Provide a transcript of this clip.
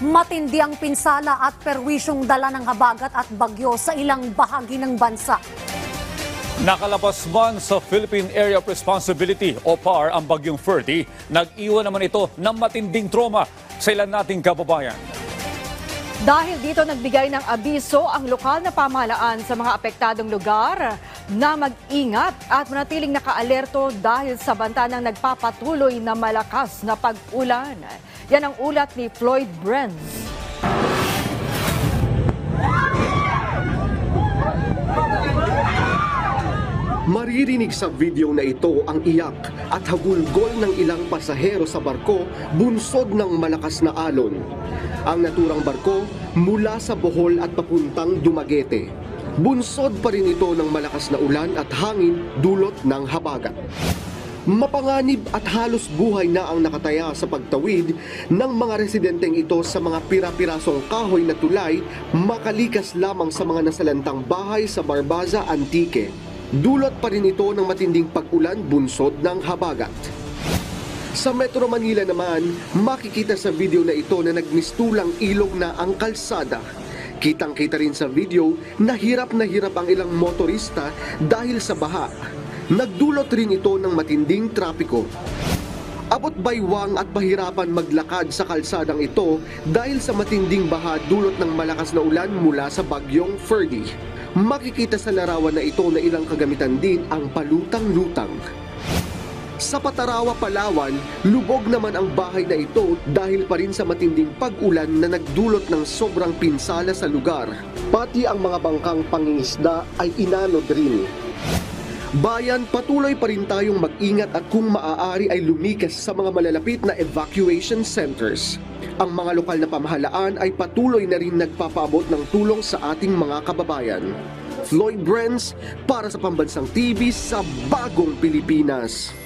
Matindi ang pinsala at perwisyong dala ng habagat at bagyo sa ilang bahagi ng bansa. Nakalabas man sa Philippine Area of Responsibility o PAR ang bagyong Ferdy, nag-iwan naman ito ng matinding trauma sa ilan nating kababayan. Dahil dito nagbigay ng abiso ang lokal na pamahalaan sa mga apektadong lugar na mag-ingat at manatiling naka-alerto dahil sa banta ng nagpapatuloy na malakas na pag-ulan. Yan ang ulat ni Floyd Brenz. Maririnig sa video na ito ang iyak at hagulgol ng ilang pasahero sa barko bunsod ng malakas na alon. Ang naturang barko mula sa Bohol at papuntang Dumaguete. Bunsod pa rin ito ng malakas na ulan at hangin dulot ng habagat. Mapanganib at halos buhay na ang nakataya sa pagtawid ng mga residenteng ito sa mga pira-pirasong kahoy na tulay makalikas lamang sa mga nasalantang bahay sa Barbaza, Antique. Dulot pa rin ito ng matinding pag-ulan bunsod ng habagat. Sa Metro Manila naman, makikita sa video na ito na nagmistulang ilog na ang kalsada. Kitang-kita rin sa video na hirap ang ilang motorista dahil sa baha. Nagdulot rin ito ng matinding trapiko. Abot baywang at pahirapan maglakad sa kalsadang ito dahil sa matinding baha dulot ng malakas na ulan mula sa bagyong Ferdy. Makikita sa larawan na ito na ilang kagamitan din ang palutang-lutang. Sa Patarawa, Palawan, lubog naman ang bahay na ito dahil pa rin sa matinding pag-ulan na nagdulot ng sobrang pinsala sa lugar. Pati ang mga bangkang pangingisda ay inanod rin. Bayan, patuloy pa rin tayong mag-ingat at kung maaari ay lumikas sa mga malalapit na evacuation centers. Ang mga lokal na pamahalaan ay patuloy na rin nagpapaabot ng tulong sa ating mga kababayan. Floyd Brenz para sa Pambansang TV sa Bagong Pilipinas.